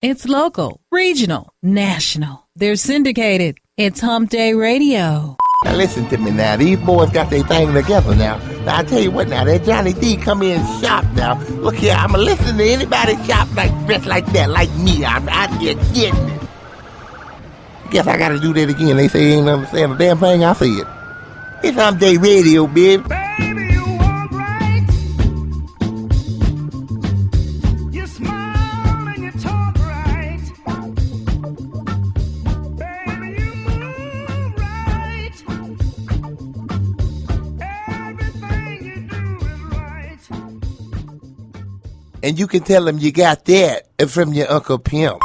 It's local, regional, national. They're syndicated. It's Hump Day Radio. Now listen to me now. These boys got their thing together now. Now I tell you what now, that Johnny D come in shop now. Look here, I'ma listen to anybody shop like dressed like that, like me. I'm out here getting it. Guess I gotta do that again. They say they ain't understand a damn thing I said. It's Hump Day Radio, baby. Baby, you walk right. You smile and you talk right. Baby, you move right. Everything you do is right. And you can tell them you got that from your Uncle Pimp.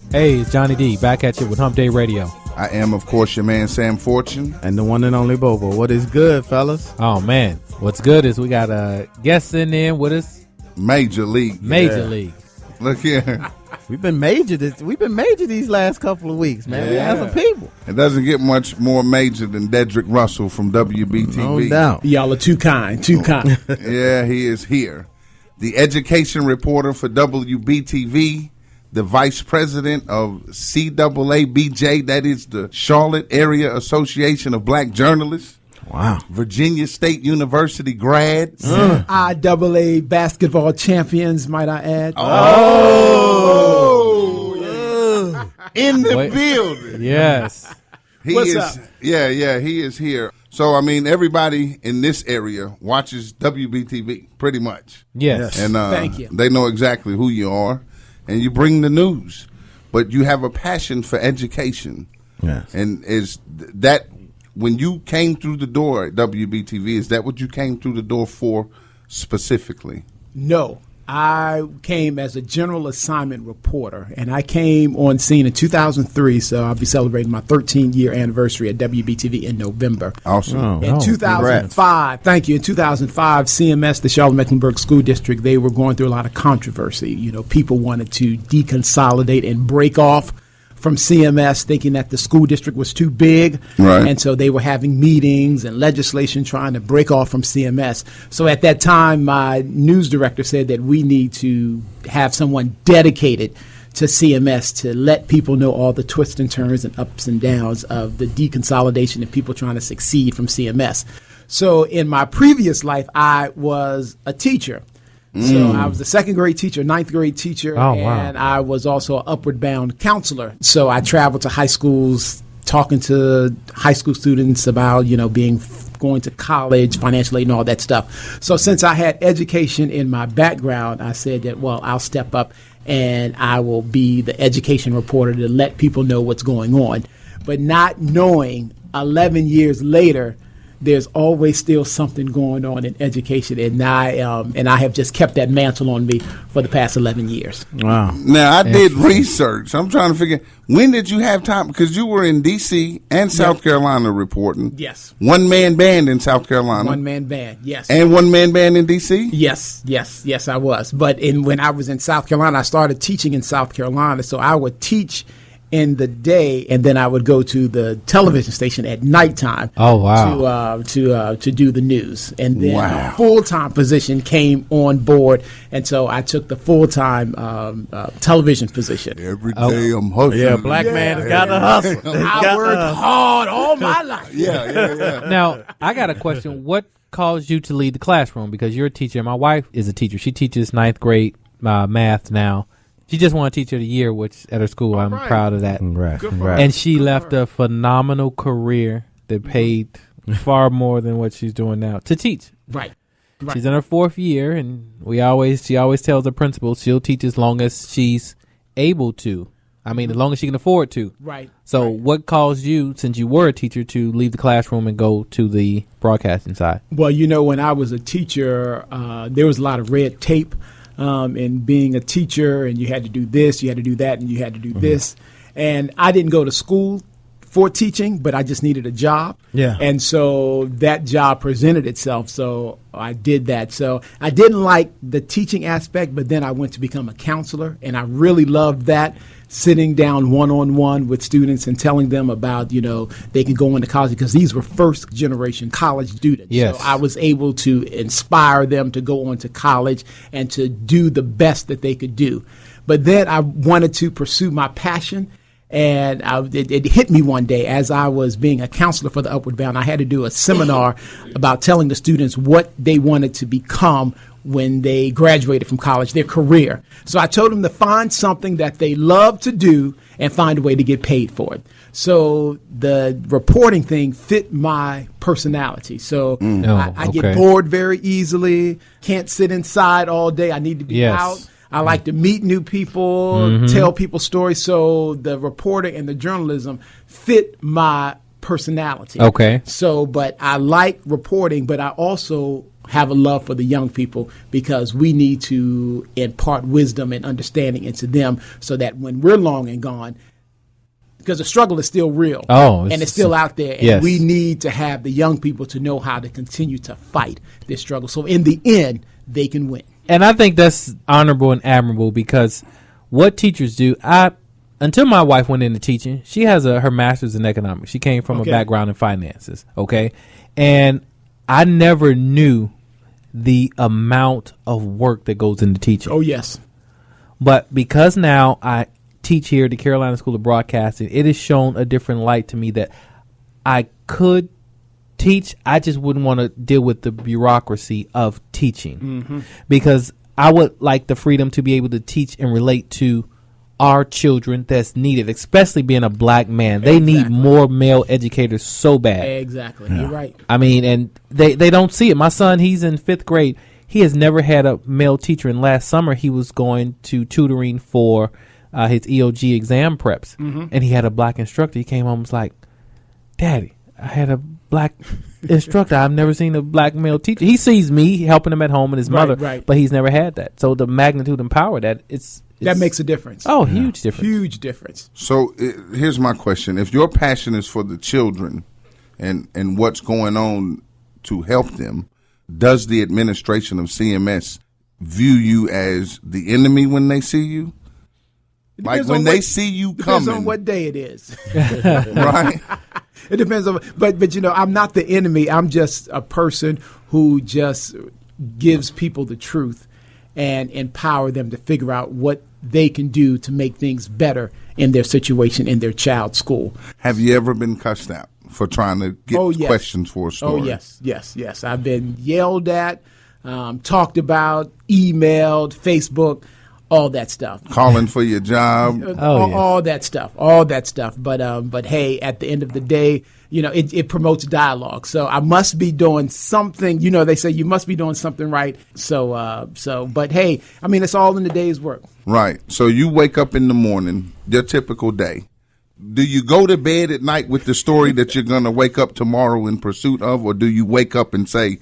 Hey, it's Johnny D, back at you with Hump Day Radio. I am, of course, your man, Sam Fortune. And the one and only Bobo. What is good, fellas? Oh, man. What's good is we got a guest in there with us. Major League. Major League. Look here. We've been major these last couple of weeks, man. We had some people. It doesn't get much more major than Dedrick Russell from WBTV. No doubt. Y'all are too kind. Yeah, he is here. The education reporter for WBTV. The vice president of CAABJ, that is the Charlotte Area Association of Black Journalists. Wow. Virginia State University grad. IAA basketball champions, might I add. In the building. Yes. What's up? Yeah, he is here. So, I mean, everybody in this area watches WBTV, pretty much. Yes. And Thank you. They know exactly who you are. And you bring the news, but you have a passion for education. Yes. And is that when you came through the door at WBTV, is that what you came through the door for specifically? No. I came as a general assignment reporter, and I came on scene in 2003, so I'll be celebrating my 13-year anniversary at WBTV in November. Awesome. In 2005, thank you. In 2005, CMS, the Charlotte-Mecklenburg School District, they were going through a lot of controversy. You know, people wanted to deconsolidate and break off from CMS, thinking that the school district was too big. Right. And so they were having meetings and legislation trying to break off from CMS. So at that time, my news director said that we need to have someone dedicated to CMS to let people know all the twists and turns and ups and downs of the deconsolidation and people trying to succeed from CMS. So in my previous life, I was a teacher. So I was a second grade teacher, ninth grade teacher, and I was also an upward bound counselor. So I traveled to high schools, talking to high school students about, going to college, financial aid, and all that stuff. So since I had education in my background, I said that, well, I'll step up and I will be the education reporter to let people know what's going on. But not knowing 11 years later, there's always still something going on in education, and I have just kept that mantle on me for the past 11 years. Wow. Now, I did research. I'm trying to figure, when did you have time? Because you were in D.C. and South Carolina reporting. Yes. One-man band in South Carolina. One-man band, yes. And one-man band in D.C.? Yes, I was. But when I was in South Carolina, I started teaching in South Carolina, so I would teach in the day, and then I would go to the television station at nighttime. Oh, wow. To do the news, and then Wow. a full-time position came on board, and so I took the full-time television position. Every day I'm hustling. Yeah, black man has got to hustle. I worked hard all my life. Yeah. Now, I got a question. What caused you to leave the classroom? Because you're a teacher. My wife is a teacher. She teaches ninth grade math now. She just won Teacher of the Year, which at her school. I'm proud of that. Right. And she left a phenomenal career that paid far more than what she's doing now to teach. Right. She's in her 4th year, and she always tells the principal she'll teach as long as she's able to. I mean, as long as she can afford to. Right. So what caused you, since you were a teacher, to leave the classroom and go to the broadcasting side? Well, when I was a teacher, there was a lot of red tape. And being a teacher, and you had to do this, you had to do that, and you had to do this. And I didn't go to school for teaching, but I just needed a job. Yeah. And so that job presented itself. So I did that. So I didn't like the teaching aspect, but then I went to become a counselor, and I really loved that. Sitting down one-on-one with students and telling them about, they can go into college, because these were first generation college students. Yes. So I was able to inspire them to go on to college and to do the best that they could do. But then I wanted to pursue my passion. And it hit me one day as I was being a counselor for the Upward Bound. I had to do a seminar about telling the students what they wanted to become when they graduated from college, their career. So I told them to find something that they love to do and find a way to get paid for it. So the reporting thing fit my personality. So I get bored very easily, can't sit inside all day. I need to be out. I like to meet new people, tell people stories. So the reporting and the journalism fit my personality. Okay. So, but I like reporting, but I also have a love for the young people, because we need to impart wisdom and understanding into them so that when we're long and gone, because the struggle is still real. And it's still out there. And we need to have the young people to know how to continue to fight this struggle. So in the end, they can win. And I think that's honorable and admirable, because what teachers do, until my wife went into teaching, she has her master's in economics. She came from a background in finances, okay? And I never knew the amount of work that goes into teaching. Oh, yes. But because now I teach here at the Carolina School of Broadcasting, it has shown a different light to me that I could teach. I just wouldn't want to deal with the bureaucracy of teaching, because I would like the freedom to be able to teach and relate to our children that's needed, especially being a black man. They need more male educators so bad. Exactly. You're right. I mean, and they don't see it. My son, he's in 5th grade. He has never had a male teacher. And last summer, he was going to tutoring for his EOG exam preps. And he had a black instructor. He came home and was like, Daddy, I had a black instructor. I've never seen a black male teacher. He sees me helping him at home and his mother, but he's never had that. So the magnitude and power that that makes a difference. Oh, huge difference. Huge difference. So here's my question. If your passion is for the children and what's going on to help them, does the administration of CMS view you as the enemy when they see you? Like when they see you coming. Depends on what day it is. Right? It depends on, but I'm not the enemy. I'm just a person who just gives people the truth and empower them to figure out what they can do to make things better in their situation in their child's school. Have you ever been cussed out for trying to get questions for a story? Oh, yes. I've been yelled at, talked about, emailed, Facebook, all that stuff. Calling for your job. All that stuff. But hey, at the end of the day, it promotes dialogue. So I must be doing something. They say you must be doing something right. But hey, I mean, it's all in the day's work. Right. So you wake up in the morning, your typical day. Do you go to bed at night with the story that you're going to wake up tomorrow in pursuit of, or do you wake up and say,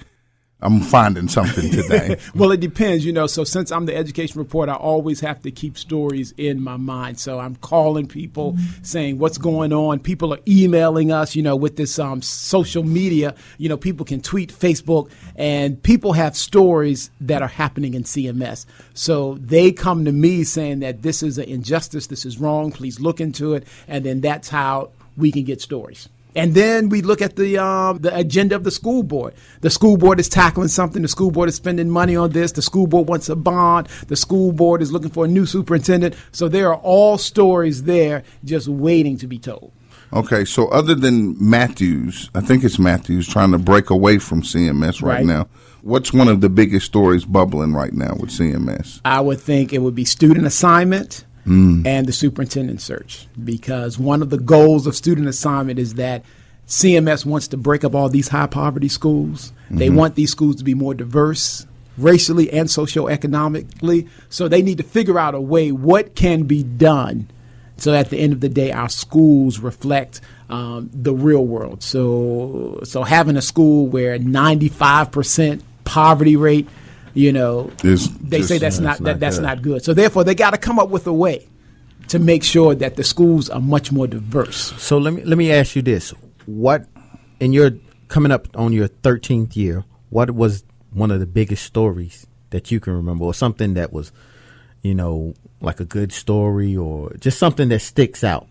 I'm finding something today? Well, it depends, So since I'm the education reporter, I always have to keep stories in my mind. So I'm calling people saying what's going on. People are emailing us, with this social media. People can tweet, Facebook, and people have stories that are happening in CMS. So they come to me saying that this is an injustice, this is wrong, please look into it. And then that's how we can get stories. And then we look at the agenda of the school board. The school board is tackling something. The school board is spending money on this. The school board wants a bond. The school board is looking for a new superintendent. So there are all stories there just waiting to be told. Okay, so other than Matthews, I think it's Matthews trying to break away from CMS right now, what's one of the biggest stories bubbling right now with CMS? I would think it would be student assignment. And the superintendent search, because one of the goals of student assignment is that CMS wants to break up all these high poverty schools. They want these schools to be more diverse racially and socioeconomically. So they need to figure out a way what can be done so at the end of the day our schools reflect the real world. So having a school where 95% poverty rate, they say that's not good. So therefore, they got to come up with a way to make sure that the schools are much more diverse. So let me ask you this: what, in your coming up on your 13th year, what was one of the biggest stories that you can remember, or something that was, like a good story, or just something that sticks out?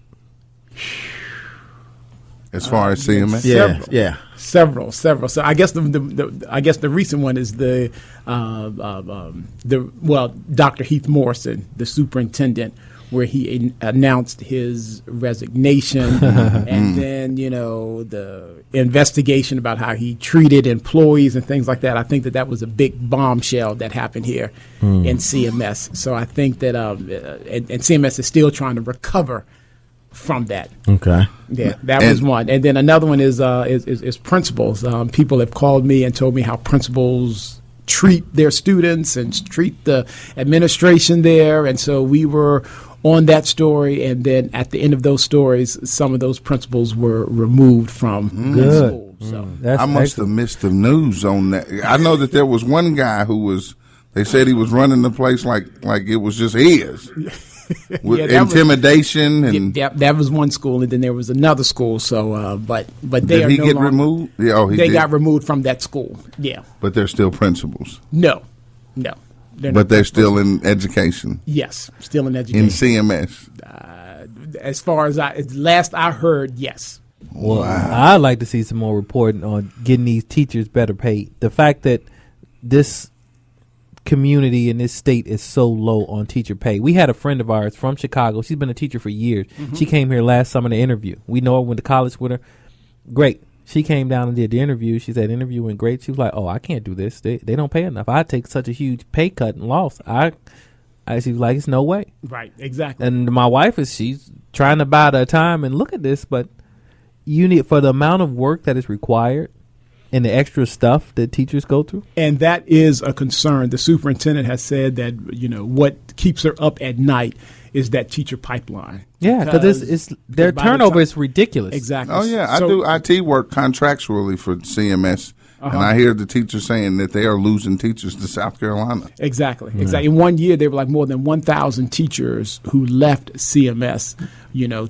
As far as CMS, Several. So I guess the recent one is Dr. Heath Morrison, the superintendent, where he announced his resignation, and then the investigation about how he treated employees and things like that. I think that was a big bombshell that happened here in CMS. So I think that and CMS is still trying to recover from that. Okay. Yeah, that was one. And then another one is principals. People have called me and told me how principals treat their students and treat the administration there. And so we were on that story, and then at the end of those stories, some of those principals were removed from the school. So I must have missed the news on that. I know that there was one guy they said he was running the place like it was just his. With intimidation that was one school, and then there was another school. So, but they did he get removed? Yeah, they got removed from that school. Yeah, but they're still principals. No, but they're still in education. Yes, still in education in CMS. As far as last I heard, yes. Well, I'd like to see some more reporting on getting these teachers better paid. The fact that this community in this state is so low on teacher pay. We had a friend of ours from Chicago. She's been a teacher for years. She came here last summer to interview. We know her, went to college with her. Great. She came down and did the interview. She said interview went great. She was like, "Oh, I can't do this. They don't pay enough. I take such a huge pay cut and loss." She was like, "It's no way." Right, exactly. And my wife she's trying to buy the time and look at this, but you need, for the amount of work that is required and the extra stuff that teachers go through. And that is a concern. The superintendent has said that, what keeps her up at night is that teacher pipeline. Yeah, because their turnover is ridiculous. Exactly. Oh, yeah. I do IT work contractually for CMS. And I hear the teachers saying that they are losing teachers to South Carolina. Exactly. In 1 year, there were like more than 1,000 teachers who left CMS,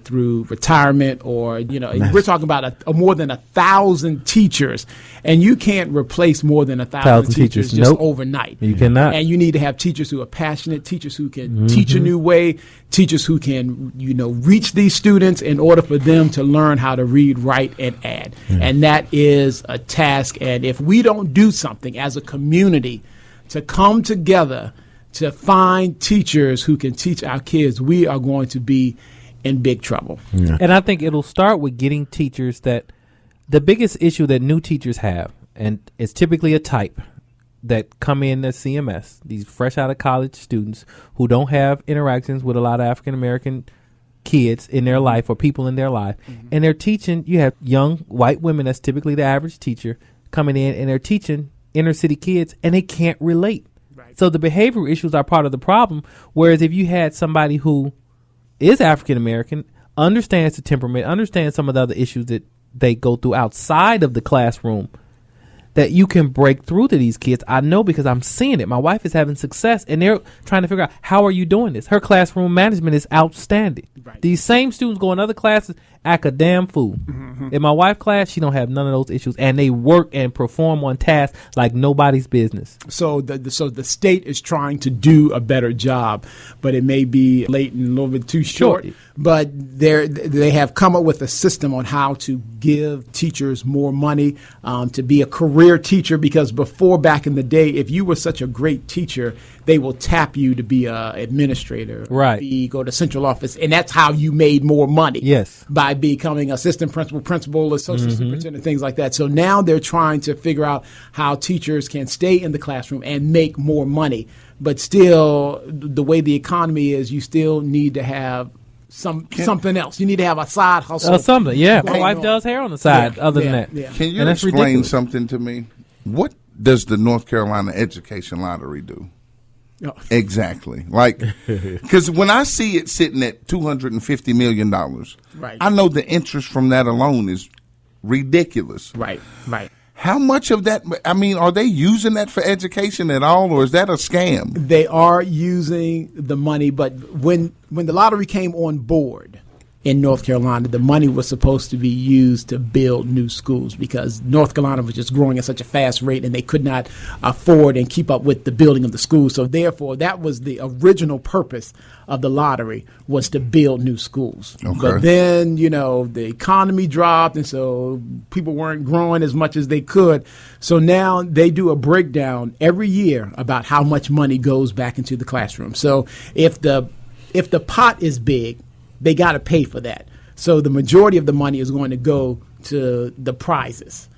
through retirement or, we're talking about more than 1,000 teachers. And you can't replace more than 1,000 teachers just overnight. You cannot. And you need to have teachers who are passionate, teachers who can teach a new way, teachers who can, reach these students in order for them to learn how to read, write, and add. And that is a task. And if we don't do something as a community to come together to find teachers who can teach our kids, we are going to be in big trouble. Yeah. And I think it'll start with getting teachers that the biggest issue that new teachers have, and it's typically a type that come in at CMS, these fresh out of college students who don't have interactions with a lot of African American kids in their life or people in their life. And they're teaching, you have young white women, that's typically the average teacher, coming in and they're teaching inner city kids and they can't relate. Right. So the behavioral issues are part of the problem. Whereas if you had somebody who is African American, understands the temperament, understands some of the other issues that they go through outside of the classroom, that you can break through to these kids. I know because I'm seeing it. My wife is having success, and they're trying to figure out, how are you doing this? Her classroom management is outstanding. Right. These same students go in other classes, act a damn fool. In my wife's class, she don't have none of those issues, and they work and perform on tasks like nobody's business. So the state is trying to do a better job, but it may be late and a little bit too short. But they have come up with a system on how to give teachers more money to be a career teacher, because before, back in the day, if you were such a great teacher, they will tap you to be an administrator. Right. Go to central office, and that's how you made more money. Yes. By becoming assistant principal, associate superintendent, things like that. So now they're trying to figure out how teachers can stay in the classroom and make more money. But still, the way the economy is, you still need to have something else. You need to have a side hustle. Something, yeah. My wife does hair on the side, than that. Yeah. Can you explain something to me? What does the North Carolina Education Lottery do? Oh. Exactly. Because when I see it sitting at $250 million, right, I know the interest from that alone is ridiculous. Right. How much of that, I mean, are they using that for education at all, or is that a scam? They are using the money, but when the lottery came on board in North Carolina, the money was supposed to be used to build new schools because North Carolina was just growing at such a fast rate and they could not afford and keep up with the building of the schools. So therefore, that was the original purpose of the lottery, was to build new schools. Okay. But then, the economy dropped, and so people weren't growing as much as they could. So now they do a breakdown every year about how much money goes back into the classroom. So if the pot is big, they got to pay for that. So the majority of the money is going to go to the prizes.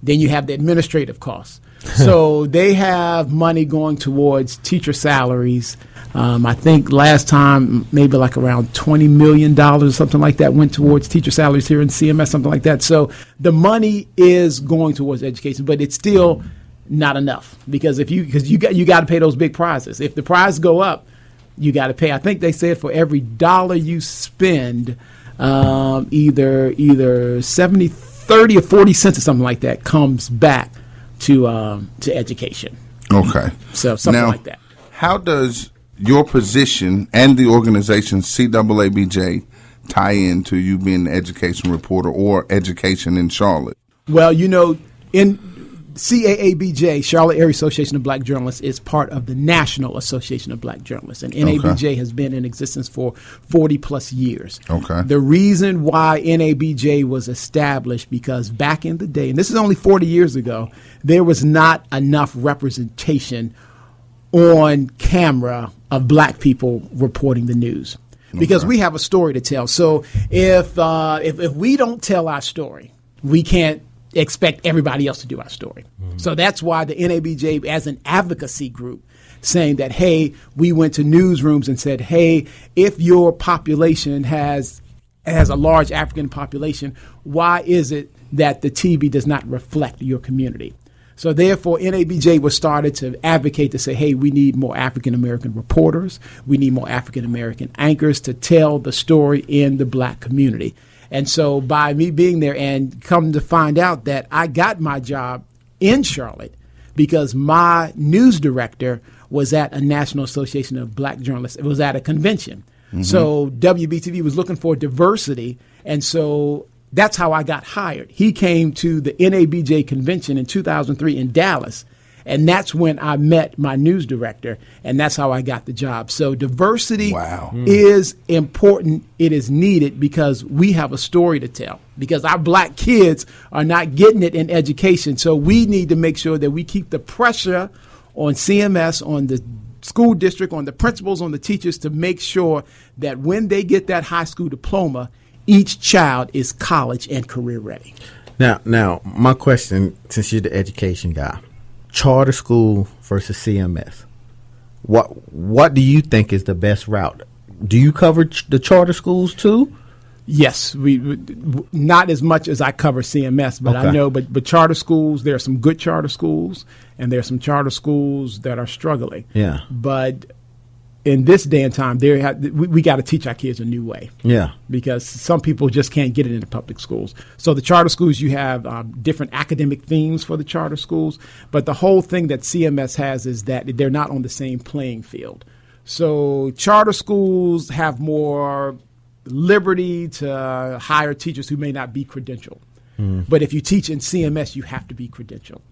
Then you have the administrative costs. So they have money going towards teacher salaries. I think last time maybe like around $20 million or something like that went towards teacher salaries here in CMS, something like that. So the money is going towards education, but it's still not enough because you got to pay those big prizes. If the prizes go up, you got to pay. I think they said for every dollar you spend, either 70, 30, or 40 cents or something like that comes back to education. Okay. So something like that. How does your position and the organization CAABJ tie into you being an education reporter or education in Charlotte? Well, in CAABJ, Charlotte Area Association of Black Journalists, is part of the National Association of Black Journalists, and NABJ has been in existence for 40 plus years. Okay. The reason why NABJ was established because back in the day, and this is only 40 years ago, there was not enough representation on camera of black people reporting the news because we have a story to tell. So if we don't tell our story, we can't expect everybody else to do our story. So that's why the NABJ, as an advocacy group, saying that, hey, we went to newsrooms and said, hey, if your population has a large African population, why is it that the TV does not reflect your community? So therefore, NABJ was started to advocate to say, hey, we need more African-American reporters. We need more African-American anchors to tell the story in the black community. And so by me being there and come to find out that I got my job in Charlotte because my news director was at a National Association of Black Journalists. It was at a convention. Mm-hmm. So WBTV was looking for diversity. And so that's how I got hired. He came to the NABJ convention in 2003 in Dallas. And that's when I met my news director, and that's how I got the job. So diversity is important. It is needed because we have a story to tell, because our black kids are not getting it in education. So we need to make sure that we keep the pressure on CMS, on the school district, on the principals, on the teachers to make sure that when they get that high school diploma, each child is college and career ready. Now, my question, since you're the education guy, charter school versus CMS. What do you think is the best route? Do you cover the charter schools too? Yes, we not as much as I cover CMS, but I know. But charter schools, there are some good charter schools, and there are some charter schools that are struggling. Yeah. But in this day and time, we got to teach our kids a new way. Yeah. Because some people just can't get it into public schools. So the charter schools, you have different academic themes for the charter schools. But the whole thing that CMS has is that they're not on the same playing field. So charter schools have more liberty to hire teachers who may not be credentialed. But if you teach in CMS, you have to be credentialed.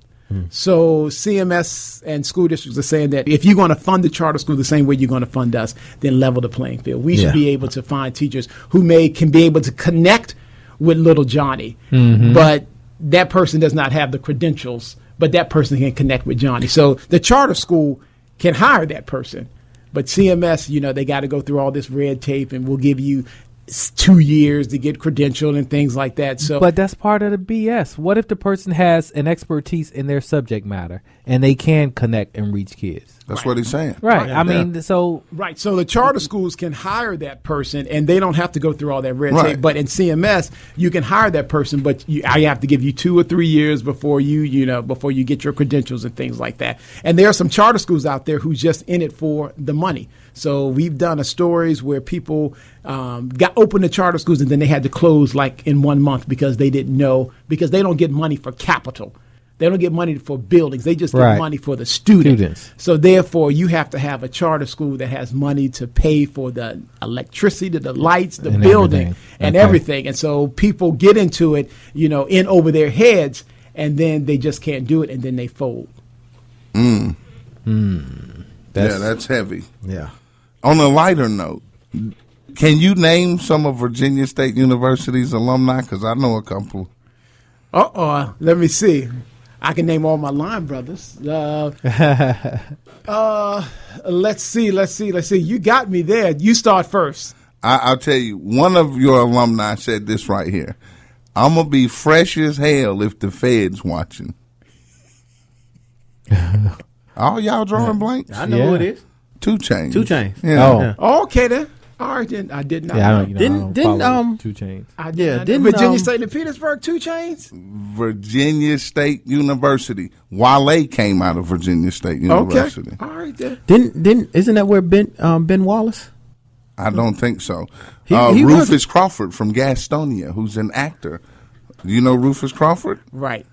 So CMS and school districts are saying that if you're going to fund the charter school the same way you're going to fund us, then level the playing field. We should be able to find teachers who can be able to connect with little Johnny, but that person does not have the credentials, but that person can connect with Johnny. So the charter school can hire that person, but CMS, they got to go through all this red tape, and we'll give you 2 years to get credentialed and things like that. So, but that's part of the BS. What if the person has an expertise in their subject matter and they can connect and reach kids? That's what he's saying. Right. I mean, so. Right. So the charter schools can hire that person, and they don't have to go through all that red tape. But in CMS, you can hire that person, but I have to give you 2 or 3 years before before you get your credentials and things like that. And there are some charter schools out there who's just in it for the money. So we've done stories where people got open to charter schools and then they had to close like in 1 month because they didn't know, because they don't get money for capital. They don't get money for buildings. They just get Right. money for the students. Students. So therefore, you have to have a charter school that has money to pay for the electricity, the lights, the And building, everything. and Okay. everything. And so people get into it, in over their heads, and then they just can't do it, and then they fold. That's heavy. Yeah. On a lighter note, can you name some of Virginia State University's alumni? Because I know a couple. Let me see. I can name all my line brothers. Let's see. You got me there. You start first. I'll tell you, one of your alumni said this right here. I'm going to be fresh as hell if the Fed's watching. All y'all drawing blanks? I know who it is. 2 Chainz. 2 Chainz. Yeah. Oh. Yeah. Okay then. All right then. I did not. Yeah, I know. don't, Didn't- follow didn't, 2 Chainz. I did Yeah, not didn't, know. Virginia um, State and Petersburg, 2 Chainz. Virginia State University. Wale came out of Virginia State University. Okay. All right then. Isn't that where Ben Wallace? I don't think so. He was- Rufus Crawford from Gastonia, who's an actor. You know Rufus Crawford? Right.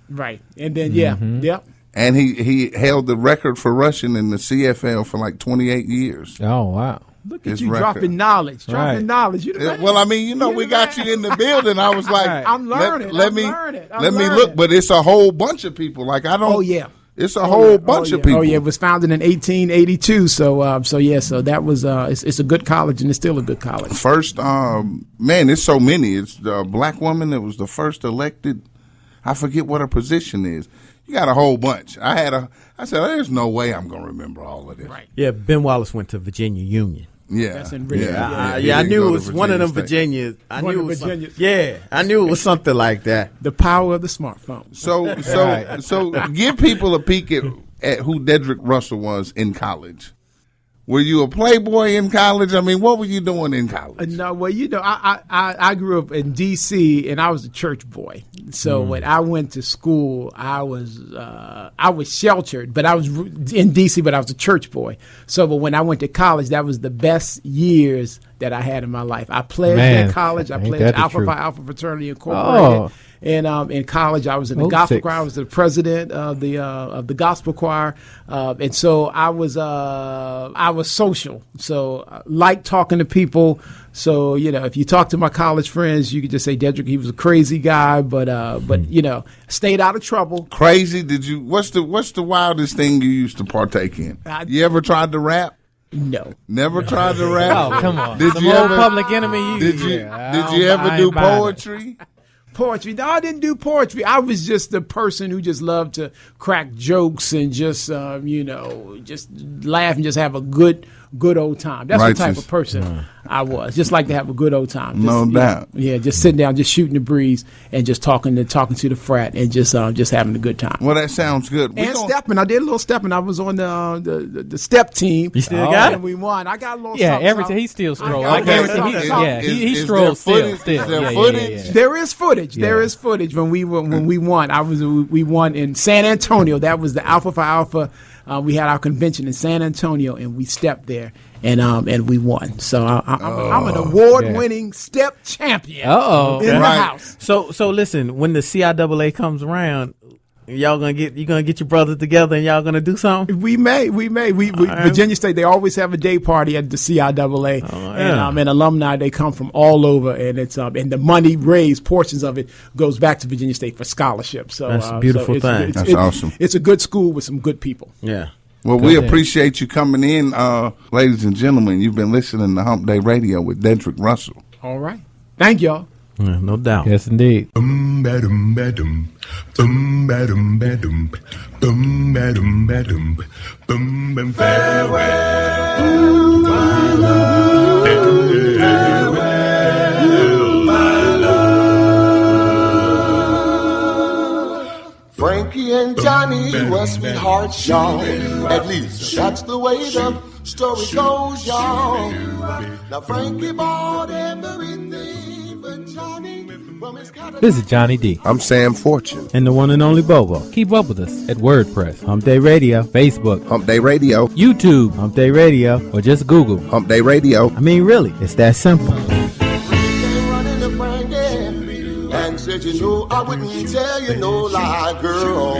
And then yep. And he held the record for rushing in the CFL for like 28 years. Oh, wow. Look at His you record. dropping knowledge. Right. You the man. Well, I mean, we got you in the building. I was like, I'm learning. Let I'm me learning. look. But it's a whole bunch of people. Like I don't. Oh yeah. It's a whole bunch of people. Oh yeah, it was founded in 1882. So that was it's a good college, and it's still a good college. First, man, it's so many. It's the black woman that was the first elected. I forget what her position is. You got a whole bunch. I said, there's no way I'm gonna remember all of this. Right. Yeah, Ben Wallace went to Virginia Union. Yeah. That's in Richmond. He I didn't knew go it to was one of them State. Virginias. I One knew of it was Virginia. I knew it was something like that. The power of the smartphone. So give people a peek at who Dedrick Russell was in college. Were you a playboy in college? I mean, what were you doing in college? No, well, I grew up in D.C. and I was a church boy. So when I went to school, I was sheltered, but I was in D.C. But I was a church boy. So, but when I went to college, that was the best years that I had in my life. I pledged Man, at college. I ain't pledged that the Alpha truth? Phi Alpha Fraternity Incorporated. Oh. And in college, I was in the Oh, gospel six. choir. I was the president of the gospel choir, and so I was social. So I liked talking to people. So if you talk to my college friends, you could just say Dedrick, he was a crazy guy, but stayed out of trouble. Crazy? Did you? What's the wildest thing you used to partake in? You ever tried to rap? No. Never tried to rap? Oh, come on. Did Some you old ever? Public Enemy. Did you? Yeah, Did I you don't- ever I do ain't buying it. poetry? Poetry. No, I didn't do poetry. I was just the person who just loved to crack jokes and just just laugh and just have a good old time. That's the type Righteous. of person I was. Just like to have a good old time. Just, No doubt. Just sitting down, just shooting the breeze and just talking to the frat and just having a good time. Well, that sounds good. And stepping, I did a little stepping. I was on the step team. You still got and it? we won. I got a little. Yeah, something, everything. something. He still strolls. got Like a little everything. something, He, something. yeah, he Is strolls there still. footage? Still. Is there Yeah, footage? yeah, yeah. There is footage. Yeah. There is footage when we won. We won in San Antonio. That was the Alpha Phi Alpha. We had our convention in San Antonio, and we stepped there, and we won. So I'm an award-winning step champion Uh-oh. in the Right. house. So listen, when the CIAA comes around, you gonna get your brothers together and y'all gonna do something? We Virginia State. They always have a day party at the CIAA, and alumni. They come from all over, and it's and the money raised, portions of it goes back to Virginia State for scholarships. So That's a beautiful thing. That's awesome. It's a good school with some good people. Yeah. Well, we appreciate you coming in, ladies and gentlemen. You've been listening to Hump Day Radio with Dedrick Russell. All right, thank y'all. Yeah, no doubt. Yes, indeed. Frankie and Johnny were sweethearts, y'all. At least that's the way the story goes, y'all. Now Frankie bought everything for Johnny from his cottage. This is Johnny D. I'm Sam Fortune. And the one and only Bobo. Keep up with us at WordPress, Hump Day Radio. Facebook, Hump Day Radio. YouTube, Hump Day Radio. or just Google. Hump Day Radio. I mean, really, it's that simple. Running to Frankie and said, you know, I wouldn't tell you no lie, girl.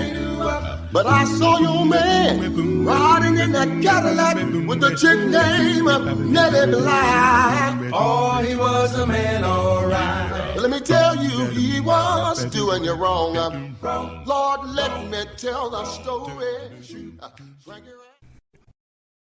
But I saw your man riding in that Cadillac with a chick named Nellie Bly. Oh, he was a man, all right. Let me tell you, he was doing you wrong. Lord, let me tell the story. Frankie